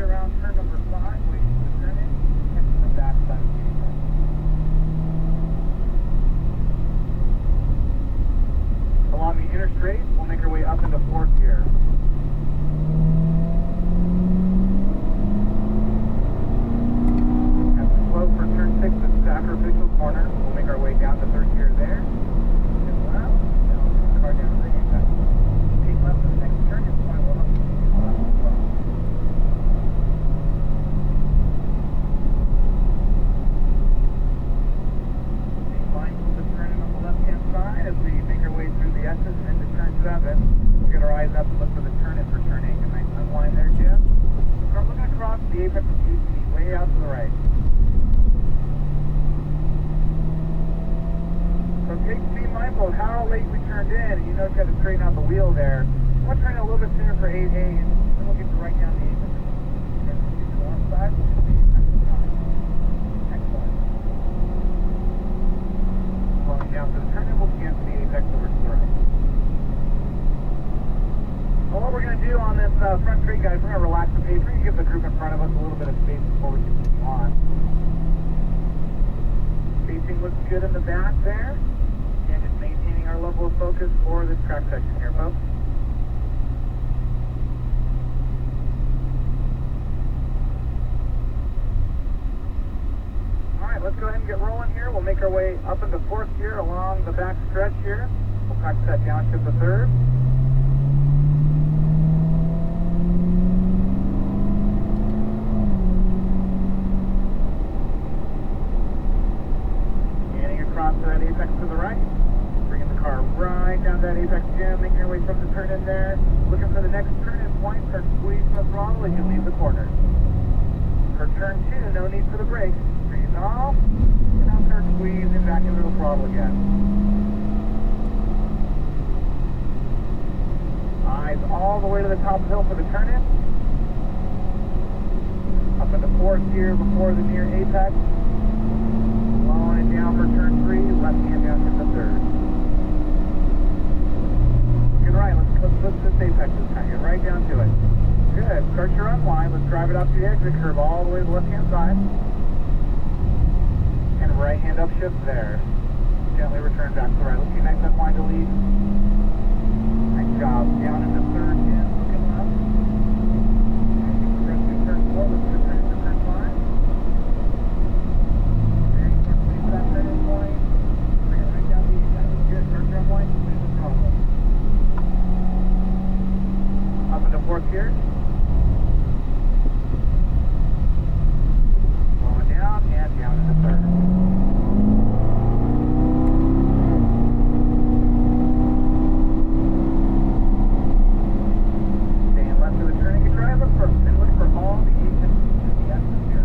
around turn number 5, waiting for the turn in, and to the back side of the apex. Along the inner straight, we'll make our way up into 4th gear. At the slope for turn 6, the sacrificial corner, we'll make our way down to 3rd gear there. And left, then we'll put the car down to the apex. Take left for the next turn, and point will help you take left as well. Mindful to turn in on the left-hand side as we make our way through the S's and into turn 7. We'll get our eyes up and look for the turn-in for turn 8. Good, nice unwind there, Jim. Start looking across the apex of the way out to the right. So be mindful of how late we turned in, and you notice you had to straighten out the wheel there. I want to turn in a little bit sooner for 8A, and then we'll get right down the apex. And then to the left side, we'll get the apex side. Excellent. Slowing down for the turn, and we'll cancel the apex over to the right. Well, what we're going to do on this front straight, guys, we're going to relax the pace. We're going to give the group in front of us a little bit of space before we continue on. Spacing looks good in the back there. And just maintaining our level of focus for this track section here, folks. Alright, let's go ahead and get rolling here. We'll make our way up into 4th gear along the back stretch here. We'll practice that downshift to 3rd. Across to that apex to the right, bringing the car right down to that apex jam, making your way from the turn in there, looking for the next turn in point, start squeezing the throttle as you leave the corner. For turn 2, no need for the brakes, breathe off, and now start squeezing back into the throttle again. Eyes all the way to the top of the hill for the turn in, up into 4th gear before the near apex. Slowing down for turn 3, left hand down to the 3rd. Looking right, let's flip this apex this time, get right down to it. Good, start your unwind, let's drive it out to the exit curve all the way to the left hand side. And right hand upshift there. Gently return back to the right, let's get a nice unwind to lead. Nice job, down into 3rd again, looking left. And you progress through turn 4, let's return to turn 5. That turning point, bring it right down the apex. Good, start your unwind, leave the throttle. Up into 4th gear. Slowing down and down into 3rd. Staying left of the turning, you try to look for all the apex and the S's here.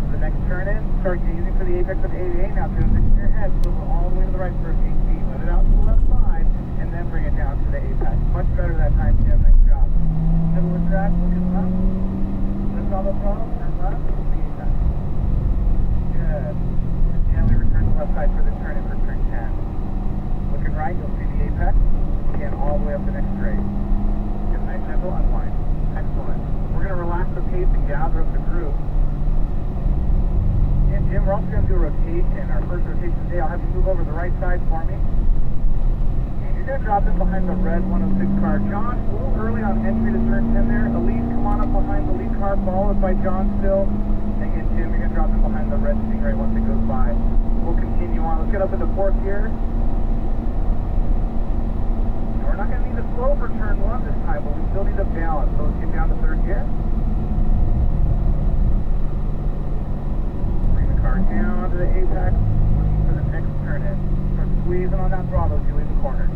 The next turn in, start using for the apex of 8A, now transition your head, swivel all the way to the right for 8 feet, let it out to the left side, and then bring it down to the apex. Much better that time, Jim, nice job. Middle of the track, looking left, lift all the throttle, turn left, to the apex. Good. And gently return to the left side for the turn in for turn 10. Looking right, you'll see the apex, again all the way up the next straight. Get a nice gentle unwind. Excellent. We're going to relax the pace and gather up the group. And Jim, we're also going to do a rotation, our first rotation today. I'll have you move over the right side for me. And you're going to drop in behind the red 106 car. John, a little early on entry to turn 10 there. The lead, come on up behind the lead car, followed by John still. And again, Jim, you're going to drop in behind the red Stingray once it goes by. We'll continue on. Let's get up into 4th gear. And we're not going to need to slow for turn 1 this time, but we still need to balance. So let's get down to 3rd gear. Down to the apex, looking for the next turn in. Start squeezing on that throttle as you leave the corner.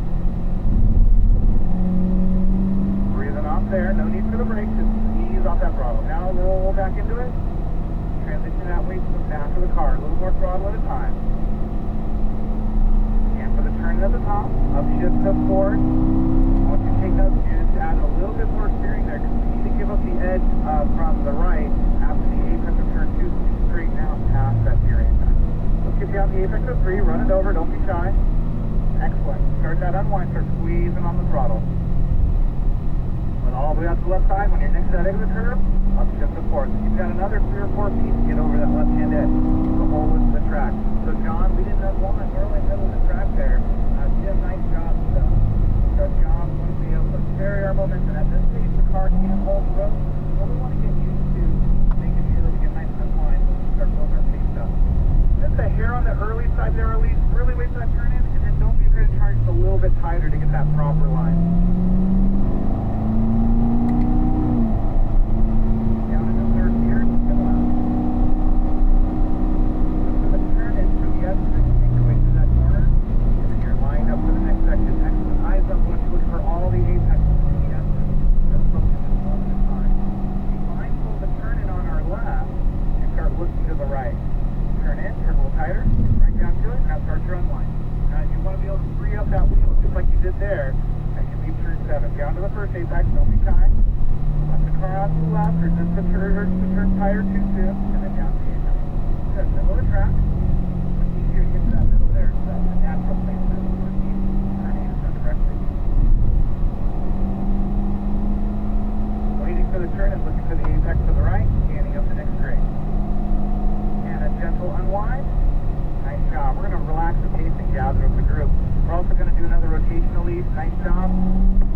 Breathing off there, no need for the brakes, just ease off that throttle. Now roll back into it. Transition that weight to the back of the car, a little more throttle at a time. And for the turn at the top, upshift to forward. Once you take those, you just add a little bit more steering there because we need to give up the edge from the right after the apex of turn 2. Straighten out past that steering. Let's get down the apex of 3, run it over, don't be shy. Excellent. unwind, start squeezing on the throttle. And all the way out to the left side, when you're next to that exit curve, upshift to fourth. You've got another 3 or 4 feet to get over that left-hand edge, the whole width of the track. So John, we didn't have one, we're only in the middle of the track there. Jim, nice job still. So John, we want to be able to carry our momentum. At this stage, the car can't hold the road, so we want to get used to making sure we get nice and inclined and start building our pace up. Just a hair on the early side there, Elise. Really wait for that turn in, and then don't be afraid to charge just a little bit tighter to get that proper line. Down into third gear, come on. Look for the turn in to the exit, make your way through that corner, and then you're lined up for the next section. Excellent. Eyes up, once you look for all the apexes in the exit. Just focus just one at a time. Be mindful of the turn in on our left, and start looking to the right. Turn in, turn a little tighter, right down to it, now start your unwind. Now you want to be able to free up that wheel, just like you did there, and you leave turn 7. Down to the first apex, don't be kind. Let the car out to the left, resist the turn tighter too soon, and then down to the apex. Good, middle of the track. Make sure you get to that middle there, so that's the natural placement. Repeat, turning is done correctly. Waiting for the turn and looking for the apex to the right, scanning up the next grade. A gentle unwind. Nice job. We're going to relax the pace and gather up the group. We're also going to do another rotational lead. Nice job.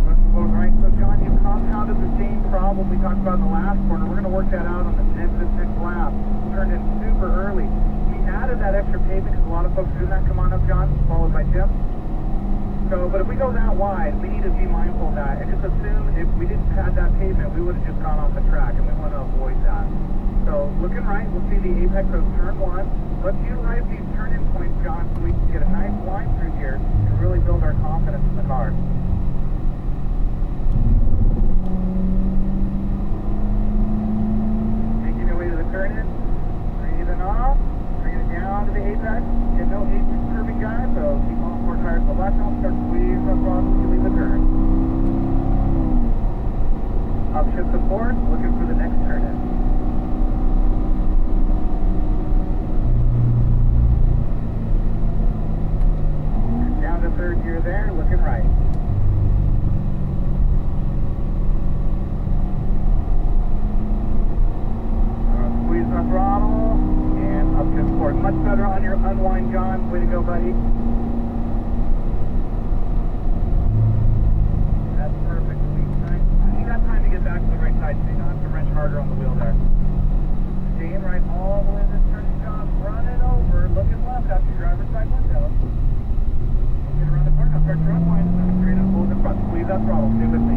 Let's move over right. So John, you compounded the same problem we talked about in the last corner. We're going to work that out on this next lap. Turned in super early. We added that extra pavement because a lot of folks do that. Come on up, John, followed by Jim. So, but if we go that wide, we need to be mindful of that. And just assume if we didn't have that pavement, we would have just gone off the track, and we want to avoid that. So looking right, we'll see the apex of turn 1. Let's utilize these turn-in points, John, so we can get a nice line through here and really build our confidence in the car. Making your way to the turn-in, breathing off, bringing it down to the apex. Get no apex curving, guys, so keep on 4 tires to the left, don't start squeezing the throttle as you leave the turn. Upshift to fourth, looking for the next turn-in. Down to third gear there, looking right. Squeeze the throttle and up to fourth. Much better on your unwind, John. Way to go, buddy. That's perfect. You got time to get back to the right side, so you don't have to wrench harder on the wheel there. Staying right all the way to this turning, John. Run it over. Looking left out your driver's side window. Get around the corner, now start your unwind, and then straight up, hold the front. Squeeze that throttle, stay with me.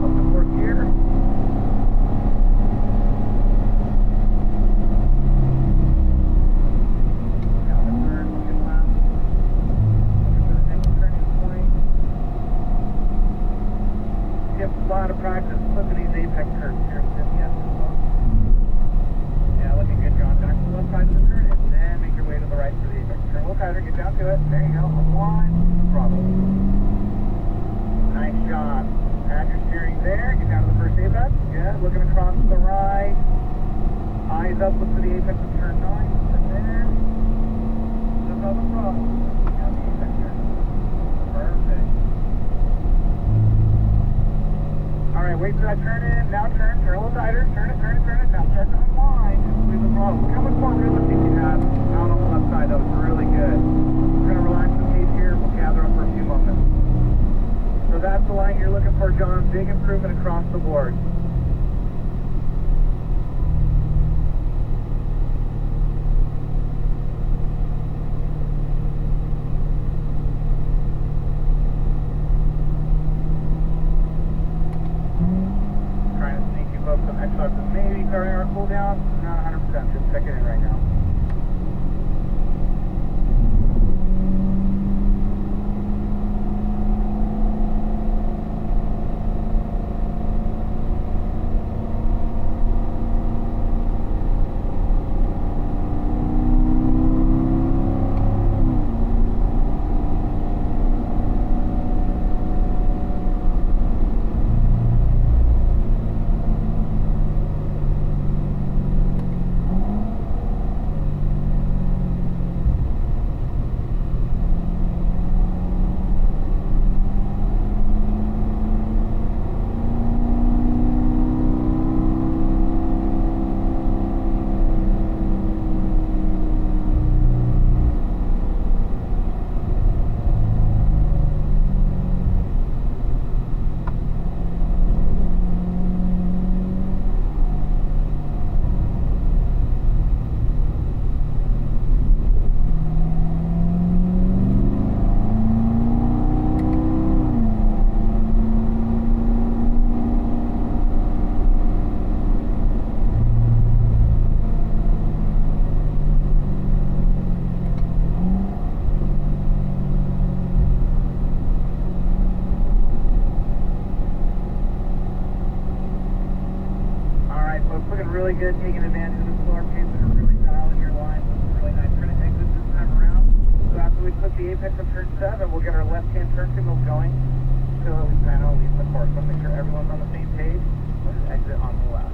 Up to fourth gear. Down the third, looking left. Looking for the next turning point. You have a lot of practice flipping these apex curves here within the S. Yeah, looking good, John. Back to the left side of the turn, and then make your way to the right for the apex. Turn a little tighter, get down to it. There you go. Unwind, throttle. Nice job. Add your steering there. Get down to the first apex. Good. Looking across to the right. Eyes up. Look for the apex of turn 9. And there. Just on the throttle. Down the apex here. Perfect. All right. Wait for that turn in. Now turn. Turn a little tighter. Turn it. Turn it. Turn it. Now start to unwind. And squeeze the throttle. Look how much more rhythm you have out on the left side. That was really good. We're going to relax the pace here. We'll gather up for a few moments. So that's the line you're looking for, John. Big improvement across the board. Trying to sneak you folks some extra, maybe starting our cool down. Not 100%. Just check it in right now. good, taking advantage of the slower pace and really dialing your line. Really nice. We're going to exit this time around. So after we clip the apex of turn 7, we'll get our left-hand turn signals going. So at least I know at least the course. So make sure everyone's on the same page. We'll just exit on the left.